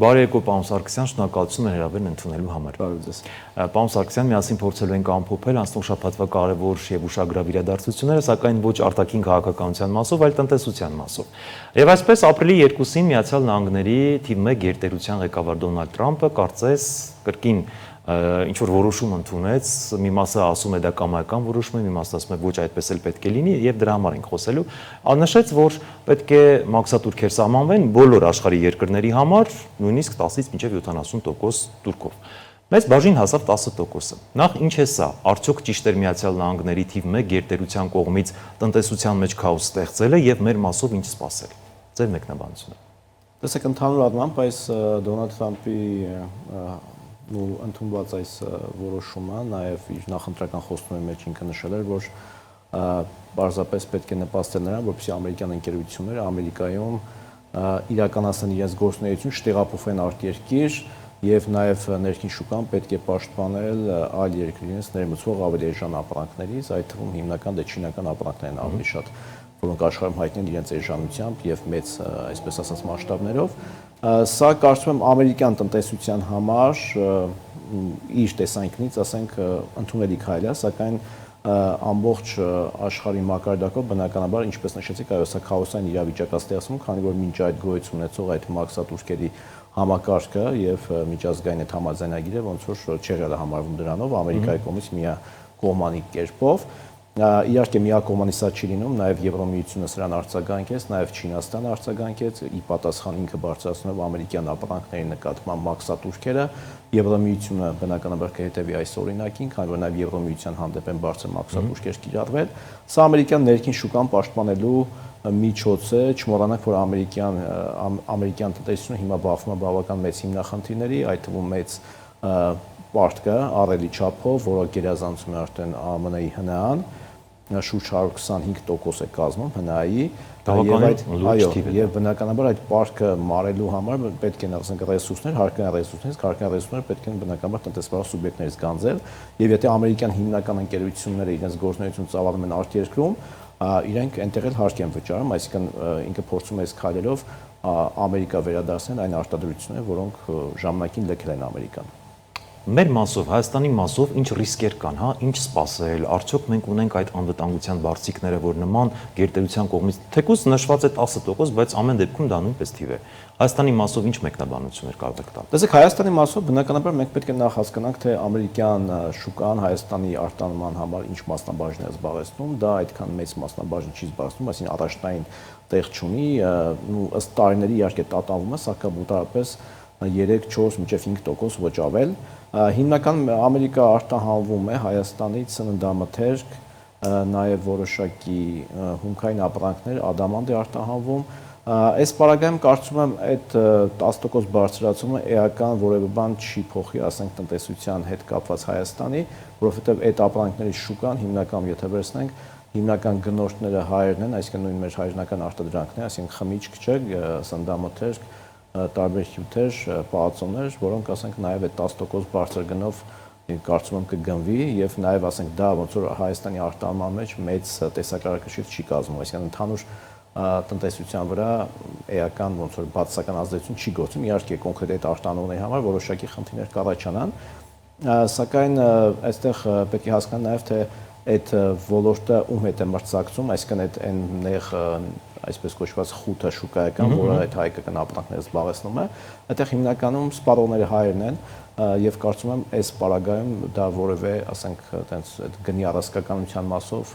Բարի եկո, պարոն Սարգսյան, շնորհակալություն հրավերն ընդունելու համար։ Պարոն Սարգսյան, միասին փորձելու ենք ամփոփել անցնող շաբաթվա կարևոր եւ ուշագրավ իրադարձությունները, սակայն ոչ արտաքին քաղաքականության մասով, այլ տնտեսության մասով։ Եվ այսպես ապրիլի 2-ին Միացյալ Նահանգների թիվ 1 գերտերության ղեկավար Դոնալդ Թրամփը կարծես կրկին ինչ որ որոշում ընդունեց, մի մասը ասում է դա կամայական որոշում է, մի մասը ասում է ոչ այդպես էլ պետք է լինի եւ դրա համար ենք խոսելու։ Նշեց, որ պետք է մաքսատուրքեր սահմանվեն բոլոր աշխարհի երկրների համար, նույնիսկ 10-ից մինչև 70% տուրքով։ Մեծ բաժին հասավ 10%-ը։ Նախ ինչ է սա, արդյոք ճիշտ էր Միացյալ Նահանգների թիվ 1 գերտերության կողմից տնտեսության մեջ քաոս ստեղծելը եւ մեր մասով ինչ սպասել։ Ձեր մեկնաբանությունը։ Տեսեք, ընդհանուր առմամբ այս Դոնալդ Թրամփի ընդունված այս որոշումը նաև իր նախընտրական խոստումի մեջ ինքը նշել էր, որ պարզապես պետք է նպաստել նրան, որպեսզի ամերիկյան ընկերությունները Ամերիկայում իրականացնեն իրենց գործունեություն, չտեղափոխվեն արտերկիր եւ նաև ներքին շուկան պետք է պաշտպանել այլ երկրներից ներմուծվող ավելի էժան ապրանքներից, այդ թվում հիմնական չինական ապրանքներն ավելի շատ, որոնք աշխարհում հայտնի են իրենց էժանությամբ եւ մեծ, այսպես ասած, մասշտաբներով։ Սա կարծում եմ ամերիկյան տնտեսության համար իր տեսանկյունից, ասենք, ընդունելի քայլ է, սակայն ամբողջ աշխարհի մակարդակով բնականաբար, ինչպես նշեցիք, այո, սա քաոսային իրավիճակ է ստեղծում, քանի որ մինչ այդ գոյություն ունեցող այդ մաքսատուրքերի համակարգը եւ միջազգային այդ համաձայնագիրը ոնց որ չեղել է համարվում դրանով Ամերիկայի կողմից միակողմանի կերպով։ Իհարկե միակողմանի սա չի լինում, նաև Եվրոմիությունը սրան արձագանքեց, նաև Չինաստանը արձագանքեց, ի պատասխան ինքը բարձրացնելով ամերիկյան ապրանքների նկատմամբ մաքսատուրքերը, Եվրոմիությունը բնականաբար կհետևի այս օրինակին, քանի որ նաև Եվրոմիության հանդեպ են բարձր մաքսատուրքեր կիրառվել։ Սա ամերիկյան ներքին շուկան պաշտպանելու միջոց է, չմոռանանք, որ ամերիկյան տնտեսությունը հիմա բախվում է բավական մեծ հիմնախնդիրների, այդ թվում մեծ պարտքը առելի չափով, որը գերազանցում է արդեն ԱՄՆ-ի ՀՆԱ-ն, շուրջ 125% է կազմում ՀՆԱ-ի, եւ բնականաբար այդ պարտքը մարելու համար պետք են ասենք ռեսուրսներ, հարկային ռեսուրսները պետք են բնականաբար տնտեսական սուբյեկտներից գանձել, եւ եթե ամերիկյան հիմնական ընկերությունները իրենց գործունեությունը ծավալում են արտերկրում, իրենք այնտեղ էլ հարկ են վճարում, այսինքն ինքը փորձում է այս քայլերով Ամերիկա վերադարձնել այն արտադրությունները, որոնք ժամանակին լքել են Ամերիկան։ Մեր մասով, Հայաստանի մասով ինչ ռիսկեր կան, հա, ինչ սպասել, արդյոք մենք ունենք այդ անվտանգության բարձիկները, որ նման գերտերության կողմից թեկուզ նշված է 10%, բայց ամեն դեպքում դա նույնպես թիվ է։ Հայաստանի մասով ինչ մեկնաբանություններ կարող եք տալ։ Տեսեք, Հայաստանի մասով բնականաբար մենք պետք է նախ հասկանանք, թե ամերիկյան շուկան Հայաստանի արտանման համար ինչ մասնաբաժին է զբաղեցնում, դա այդքան մեծ մասնաբաժին չի զբաղեցնում, այսինքն առաջնային տեղ չունի, ըստ տարիների իհարկե տատանվում է, սակայն մոտավորապես 3-4 մինչև 5% ոչ ավել։ Հիմնական Ամերիկա արտահանվում է Հայաստանից սննդամթերք, նաև որոշակի հումքային ապրանքներ, ադամանդ է արտահանվում։ Այս պարագայում կարծում եմ այդ 10% բարձրացումը էական որևէ բան չի փոխի, ասենք տնտեսության հետ կապված Հայաստանի, որովհետև այդ ապրանքների շուկան հիմնական, եթե վերցնենք, հիմնական գնորդները հայերն են, այսինքն նույն մեր հայրենական արտադրանքներ, այսինքն խմիչք չէ, սննդամթերք, տարբեր հյութեր, պահածոներ, որոնք ասենք նաև այդ 10% բարձր գնով կարծում եմ կգնվի եւ նաև ասենք դա ոնց որ Հայաստանի արտահանման մեջ մեծ տեսակարակշիռ չի կազմում, այսինքն ընդհանուր տնտեսության վրա էական ոնց որ բացասական ազդեցություն չի գործում, իհարկե կոնկրետ այդ արտահանողների համար որոշակի խնդիրներ կառաջանան, սակայն այստեղ պետք է հասկանալ նաև թե այդ ոլորտը ում հետ է մրցակցում, այսինքն այդ այն նեղ այսպես կոչված խութը շուկայական, որը այդ հայկական ապրանքները զբաղեցնում է, այդտեղ հիմնականում սպառողները հայերն են եւ կարծում եմ այս պարագայում դա որևէ, ասենք, այտենց գնի առասկականության մասով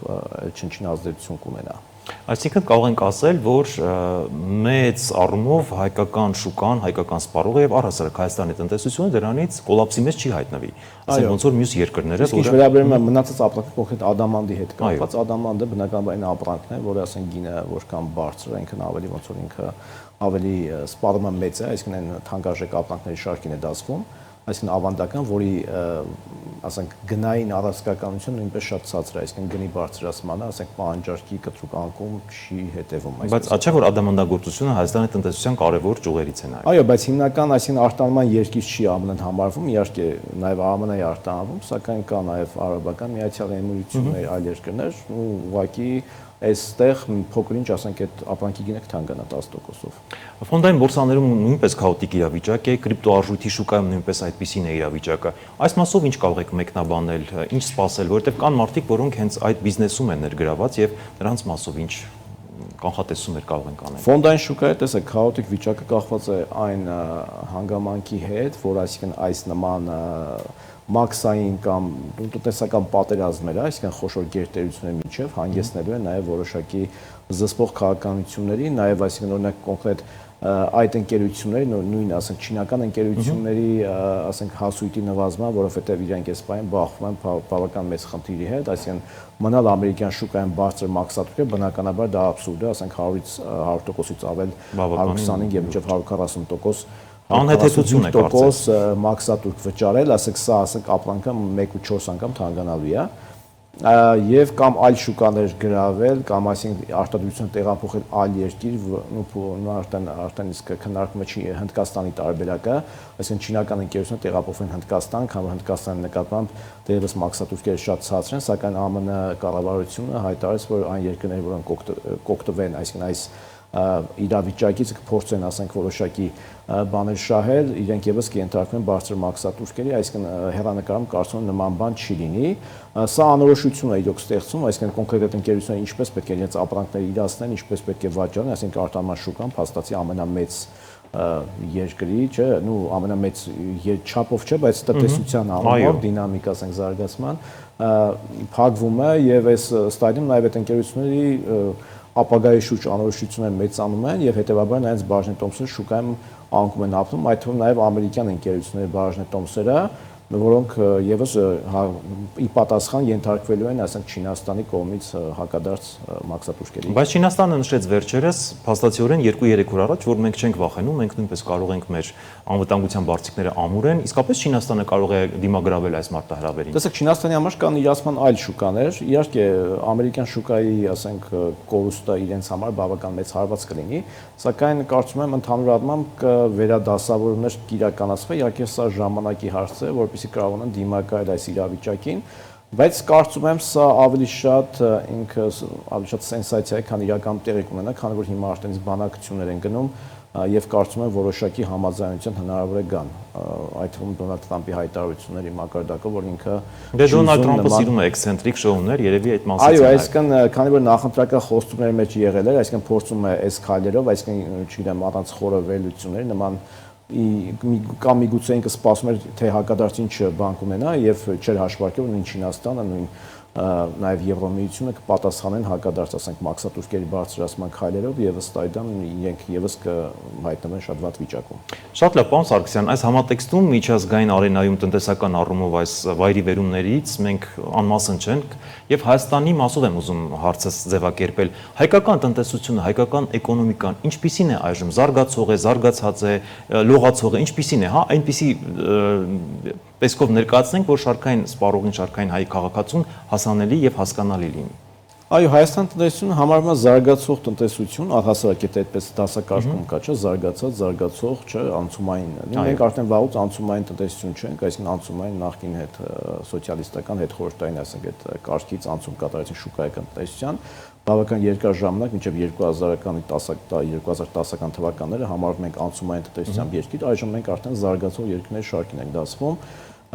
չնչին ազդեցություն կունենա։ Այսինքն կարող ենք ասել, որ մեծ առումով հայկական շուկան, հայկական սպառողը եւ առհասարակ Հայաստանի տնտեսությունը դրանից կոլապսի մեջ չի հայտնվի։ Ասենք ոնց որ մյուս երկրները, որը վերաբերում է մնացած ապրանքը կոնկրետ ադամանդի հետ կապված, ադամանդը բնականաբար այն ապրանքն է, որը ասենք գինը որքան բարձր է, այնքան ավելի ոնց որ ինքը ավելի սպառումը մեծ է, այսինքն այն թանկարժեք ապրանքների շարքին է դասվում, այսինքն ավանդական, որի ասենք գնային առասկականությունը նույնպես շատ ցածր է, այսինքն գնի բարձրացմանը, ասենք պահանջարկի կտրուկ անկում չի հետևում, բայց չէ՞ որ ադամանդագործությունը Հայաստանի տնտեսության կարևոր ճյուղերից է նաև։ Այո, բայց հիմնական, այսինքն արտահանման երկիր չի ԱՄՆ-ն համարվում, իհարկե նաև ԱՄՆ-ի արտահանվում, սակայն կա նաև Արաբական Միացյալ Էմիրություններ, այլ երկրներ, ու ուղղակի այստեղ փոքր-ինչ ասենք այդ ապրանքի գինը կթանկանա 10%-ով։ Ֆոնդային բորսաներում նույնպես քաոտիկ իրավիճակ է, կրիպտոարժույթի շուկայում նույնպես այդպիսին է իրավիճակը։ Այս մասով ինչ կարող եք մեկնաբանել, ինչ սպասել, որովհետև կան մարդիկ, որոնք հենց այդ բիզնեսում են ներգրաված եւ նրանց մասով ինչ կանխատեսումներ կարող են անել։ Ֆոնդային շուկայի տեսեք քաոտիկ վիճակը կախված է այն հանգամանքի հետ, որ այսինքն այս նման մաքսային կամ տնտեսական պատերազմները, այսինքն խոշոր գերտերությունների միջև հանգեցնելու են նաև որոշակի զսպող քաղաքականությունների, նաև այսինքն օրինակ կոնկրետ այդ ընկերությունների նույն ասենք չինական ընկերությունների ասենք հասույթի նվազման, որովհետև իրենք այս բանը բախվում են բավական մեծ խնդիրի հետ, այսինքն մնալ ամերիկյան շուկայում բարձր մաքսատուր է, բնականաբար դա աբսուրդ է, ասենք 100%-ից ավել 125 եւ մինչեւ 140% անհեթեթություն է կարծես մաքսատուրք վճարել, ասենք սա ասենք ապրանքը 1.4 անգամ թանկանալու է եւ կամ այլ շուկաներ գրավել կամ այսինքն արտադրությունը տեղափոխել այլ երկիր, արդեն իսկ քննարկումը չի Հնդկաստանի տարբերակը, այսինքն չինական ընկերությունը տեղափոխվեն Հնդկաստան, կամ Հնդկաստանի նկատմամբ դերևս մաքսատուրքերը շատ ցածր են, սակայն ԱՄՆ կառավարությունը հայտարարեց, որ այն երկրները, որոնք կօգտվեն, այսինքն այս իրավիճակից կփորձեն ասենք որոշակի բաներ շահել, իրենք եւս կենտրոնվեն բարձր մաքսատուրքերի, այսինքն հեռանկարում կարծում եմ նման բան չի լինի։ Սա անորոշություն է իրոք ստեղծում, այսինքն կոնկրետ ընկերությունները ինչպես պետք է իրենց ապրանքները իրացնեն, ինչպես պետք է վաճառեն, այսինքն արտահանման շուկան փաստացի ամենամեծ երկրի, չէ, նու ամենամեծ չափով չէ, բայց տնտեսության առումով դինամիկ ասենք զարգացման փակվում է եւ այս ստադիում նաեւ այդ ընկերությունների ապագայի շուրջ անորոշությունները մեծանում են եւ հետեւաբար նրանց բաժնետոմսերը շուկայում անկում են ապրում, այդ թվում նաեւ ամերիկյան ընկերությունների բաժնետոմսերը, որոնք եւս ի պատասխան ենթարկվելու են, ասենք Չինաստանի կողմից հակադարձ մաքսատուրքերի։ Բայց Չինաստանը նշեց վերջերս փաստացիորեն 2-3 օր առաջ, որ մենք չենք վախենում, մենք նույնպես կարող ենք մեր անվտանգության բարձիկները ամուրեն, իսկապես Չինաստանը կարող է դիմագրավել այս մարտահրավերին։ Տեսեք, Չինաստանի համար կան իրացման այլ շուկաներ, իհարկե ամերիկյան շուկայի, ասենք, կորուստը իրենց համար բավական մեծ հարված կլինի, սակայն կարծում եմ ընդհանուր առմամբ կվերադասավորումներ կիրականացվի, իհարկե սա ժամանակի հարց է, որպեսզի կարողանան դիմակայել այս իրավիճակին, բայց կարծում եմ սա ավելի շատ սենսացիա է, քան իրական տեղի կունենա, քանի որ հիմա արդեն բանակցություններ են գնում եւ կարծում եմ որոշակի համաձայնության հնարավոր է գան, այդ թվում Դոնալդ Թրամփի հայտարարությունների մակարդակով, որ ինքը Դոնալդ Թրամփը սիրում է էքսենտրիկ շոուներ, երևի այդ մասից այո, այսինքն քանի որ նախընտրական խոստումների մեջ եղել էր, այսինքն փորձում է այս քայլերով, այսինքն չգիտեմ, առանց խորը վերլուծությունների նման կամ միգուցե ինքը սպասում էր թե հակադարձ ինչ բան կունենա եւ չէր հաշվարկել նույն Չինաստանը, նույն նաև Եվրոմիությունը կպատասխանեն հակադարձ, ասենք, մաքսատուրքերի բարձրացման քայլերով եւ ըստ այդմ իրենք եւս կհայտնվեն շատ վատ վիճակում։ Շատ լավ, պարոն Սարգսյան, այս համատեքստում միջազգային արենայում տնտեսական առումով այս վայրի վերումներից մենք անմասն չենք եւ Հայաստանի մասով եմ ուզում հարցս ձևակերպել։ Հայկական տնտեսությունը, հայկական էկոնոմիկան ինչպիսին է այժմ, զարգացող է, զարգացած է, լողացող է, ինչպիսին է, հա, այնպիսի տեսքով ներկայացնենք, որ շարքային սպառողին, շարքային հայ քաղաքացուն հասանելի եւ հասկանալի լինի։ Այո, Հայաստան տնտեսությունը համարվում է զարգացող տնտեսություն, առհասարակետ այդպես դասակարգում կա, չէ, զարգացող, չէ, անցումային։ Մենք արդեն վաղուց անցումային տնտեսություն չենք, այսինքն անցումային նախկին հետ սոցիալիստական, հետ խորհրդային, ասենք, այդ կարգից անցում կատարեցին շուկայական տնտեսության, բավական երկար ժամանակ, մինչև 2010-ական թվականները համարվում ենք անցումային տնտեսությամբ երկիր, այժմ մենք արդեն զարգացող երկրների շարքին ենք դասվում։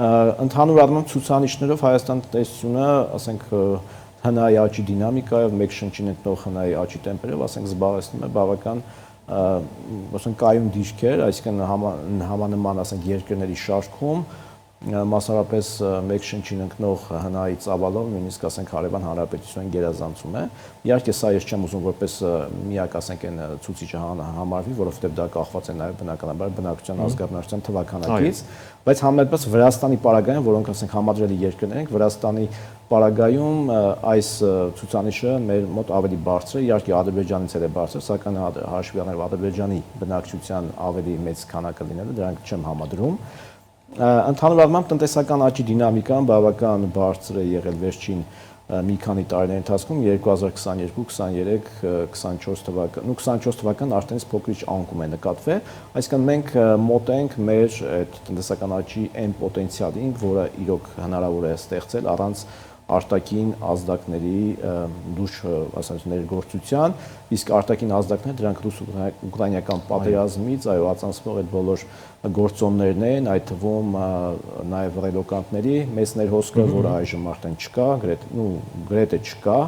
Ընդհանուր առմամբ ցուցանիշներով Հայաստան տնտեսությունը, ասենք, ՀՆԱ-ի աճի դինամիկայով, մեկ շնչին ընկնող ՀՆԱ-ի աճի տեմպերով, ասենք, զբաղեցնում է բավական ասենք կայուն դիրքեր, այսինքն համանման, ասենք, երկրների շարքում, մասնավորապես մեկ շնչին ընկնող ՀՆԱ-ի ծավալով, նույնիսկ ասենք հարևան հանրապետությունն գերազանցում է։ Իհարկե սա ես չեմ ուզում որպես միակ, ասենք, այն ցուցիչը համարվի, որովհետև դա կախված է նաև բնականաբար բնակչության ազգաբնակչության թվականակից, բայց համենայնպես Վրաստանի պարագայում, որոնք ասենք համադրելի երկրներ են, Վրաստանի պարագայում այս ցուցանիշը մեր մոտ ավելի բարձր է, իհարկե Ադրբեջանից էլ է բարձր, սակայն հաշվի առնելով Ադրբեջանի բնակչության ավելի մեծ քանակը լինելը, դրանք չեմ համադրում։ Ընդհանուր առմամբ տնտեսական աճի դինամիկան բավական բարձր է եղել վերջին մի քանի տարիների ընթացքում 2022, 23, 24 թվական, 24 թվական արդեն փոքրիչ անկում է նկատվել, այսինքն մենք մոտ ենք մեր այդ տնտեսական աճի այն պոտենցիալին, որը իրոք հնարավոր է ստեղծել առանց արտաքին ազդակների լուրջ ներգործության, իսկ արտաքին ազդակները դրանք ռուս-ուկրաինական պատերազմից արձանցվող այդ բոլոր գործոններն են, այդ թվում նաև ռելոկանտների մեծ ներհոսքը, որը այժմ արդեն չկա, գրեթե չկա,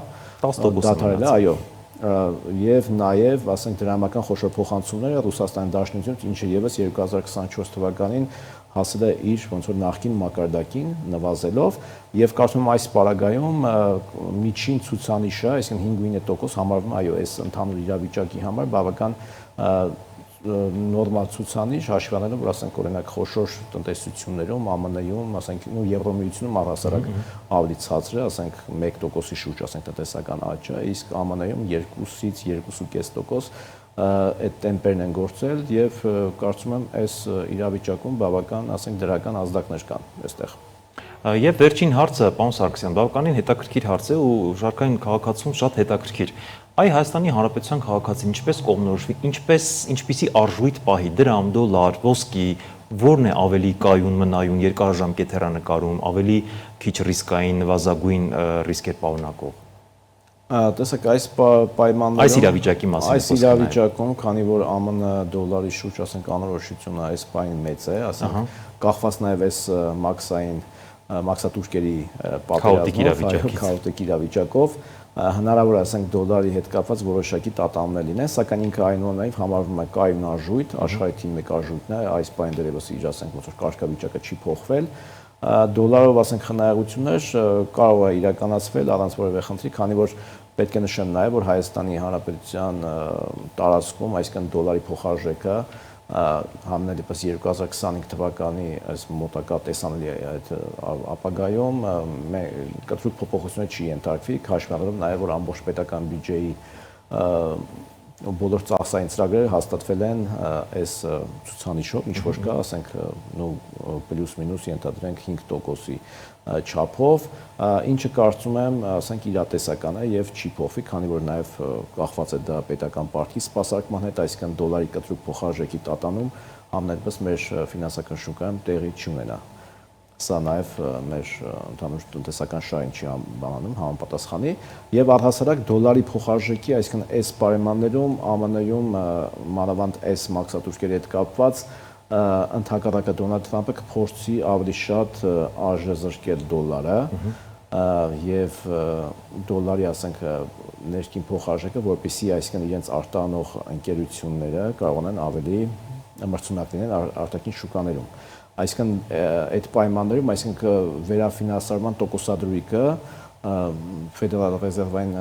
10% դադարել է, այո, եւ նաեւ, ասենք, դրամական խոշոր փոխանցումները Ռուսաստանի Դաշնությունից, ինչը եւս 2024 թվականին հասել է իր ոնց որ նախկին մակարդակին նվազելով եւ կարծում եմ այս պարագայում միջին ցուցանիշը, այսինքն 5-9% համարվում է, այո, այս ընդհանուր իրավիճակի համար բավական նորմալ ցուցանիշ, հաշվի առնելով, որ ասենք օրինակ խոշոր տնտեսություններում, ԱՄՆ-ում, ասենք, Եվրոմիությունում առհասարակ ավելի ցածր է, ասենք 1%-ի շուրջ, ասենք տնտեսական աճը, իսկ ԱՄՆ-ում 2-ից 2.5% այդ տեմպերն են գործել եւ կարծում եմ այս իրավիճակում բավական, ասենք, դրական ազդակներ կան այստեղ։ Եվ վերջին հարցը, պարոն Սարգսյան, բավականին հետաքրքիր հարց է ու շարքային քաղաքացիություն շատ հետաքրքիր։ Այ Հայաստանի Հանրապետության քաղաքացին ինչպես կողմնորոշվի, ինչպիսի արժույթ պահի, դրամ, դոլար, ոսկի, որն է ավելի կայուն, մնայուն, երկարաժամկետ հեռանկարում, ավելի քիչ ռիսկային, նվազագույն ռիսկեր պարունակող։ Տեսեք, այս պայմաններում, այս իրավիճակի մասին այս իրավիճակում, քանի որ ԱՄՆ դոլարի շուրջ, ասենք, անորոշությունը այս պահին մեծ է, ասենք, կախված նաև այս մաքսատուրքերի պատերազմով, քաոտիկ իրավիճակով, հնարավոր է, ասենք, դոլարի հետ կապված որոշակի տատանումներ լինեն, սակայն ինքը այնուամենայնիվ համարվում է կայուն արժույթ, աշխարհի թիվ 1 արժույթն է, այս պահին դեռևս իր, ասենք, ոնց որ կարգավիճակը չի փոխվել, դոլարով, ասենք, խնայողություններ կարող է իրականացվել առանց որևէ խնդրի, քանի որ պետք է նշեմ նաև, որ Հայաստանի Հանրապետության տարածքում, այսինքն դոլարի փոխարժեքը համենայն դեպս 2025 թվականի այս մոտակա տեսանելի այդ ապագայում կտրուկ փոփոխություններ չի ենթարկվի, հաշվի առնելով նաև, որ ամբողջ պետական բյուջեի բոլոր ծախսային ծրագրերը հաստատվել են այս ցուցանիշով, ինչ որ կա, ասենք, պլյուս-մինուս ենթադրենք 5%-ի չափով, ինչը կարծում եմ, ասենք, իրատեսական է եւ չի փոխվի, քանի որ նաեւ կախված է դա պետական պարտքի սպասարկման հետ, այսինքն դոլարի կտրուկ փոխարժեքի տատանում համենայնպես մեր ֆինանսական շուկայում տեղի չունենա։ Սա նաև մեր ընդհանուր տնտեսական շահին չի համապատասխանի եւ առհասարակ դոլարի փոխարժեքի, այսինքն այս պայմաններում ԱՄՆ-ում մանավանդ այս մաքսատուրքերի հետ կապված ընդհակառակը Դոնալդ Թրամփը կփորձի ավելի շատ արժեզրկել դոլարը եւ դոլարի, ասենք, ներքին փոխարժեքը, որպեսզի, այսինքն, իրենց արտանող ընկերությունները կարողանան ավելի մրցունակ լինեն արտաքին շուկաներում։ Այսինքն այդ պայմաններում, այսինքն վերաֆինանսավորման տոկոսադրույքը Ֆեդերալ ռեզերվային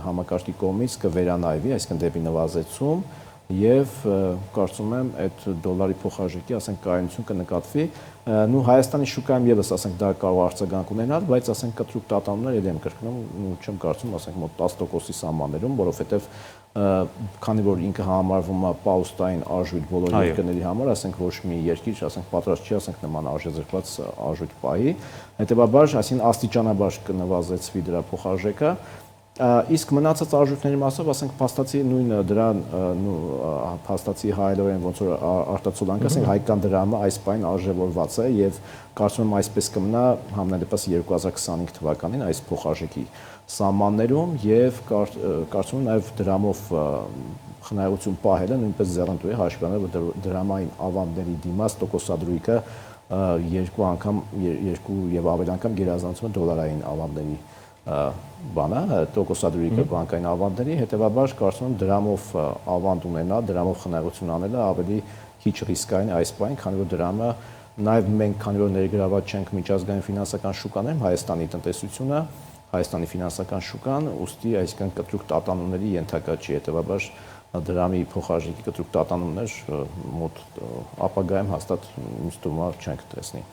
համակարգի կողմից կվերանայվի, այսինքն դեպի նվազեցում եւ կարծում եմ այդ դոլարի փոխարժեքի, ասենք, կայունություն կնկատվի։ Հայաստանի շուկայում եւս, ասենք, դա կարող արձագանք ունենալ, բայց, ասենք, կտրուկ տատանումներ ելի եմ կրկնում, չեմ կարծում, ասենք, մոտ 10%-ի սահմաններում, որովհետեւ քանի որ ինքը համարվում է պաուստային արժույթ բոլոր երկրների համար, ասենք, ոչ մի երկիր, ասենք, պատրաստ չի, ասենք, նման արժեզրկված արժույթ պահի, հետեւաբար, այսինքն աստիճանաբար կնվազեցվի դրա փոխարժեքը, իսկ մնացած արժույթների մասով, ասենք, փաստացի նույն դրան փաստացի հայերեն ոնց որ արտացոլանք, ասենք, հայկական դրամը այս պայն արժևորված է եւ կարծում եմ այսպես կմնա համենայն դեպս 2025 թվականին այս փոխարժեքի սահմաններում եւ կարծում եմ նաեւ դրամով խնայողություն պահելը նույնպես ձեռնտու է, հաշվի առնելով որ դրամային ավանդների դիմաց տոկոսադրույքը երկու եւ ավելի անգամ գերազանցում է դոլարային ավանդների բանը, տոկոսադրույքը բանկային ավանդների, հետեւաբար կարծում եմ դրամով ավանդ ունենալ, դրամով խնայողություն անելը ավելի քիչ ռիսկային այս պայն, քանի որ դրամը նաև մենք, քանի որ ներգրաված չենք միջազգային ֆինանսական շուկաներում, Հայաստանի տնտեսությունը, Հայաստանի ֆինանսական շուկան, ուստի այսինքն կտրուկ տատանումների ենթակա չի, հետեւաբար դրամի փոխարժեքի կտրուկ տատանումներ մոտ ապագայում հաստատ ինձ թվում է չենք տեսնի։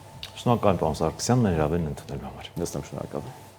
Շնորհակալ եմ, պարոն Սարգսյան, մեր հրավերն ընդունելու համար։ Ես եմ շնորհակալ։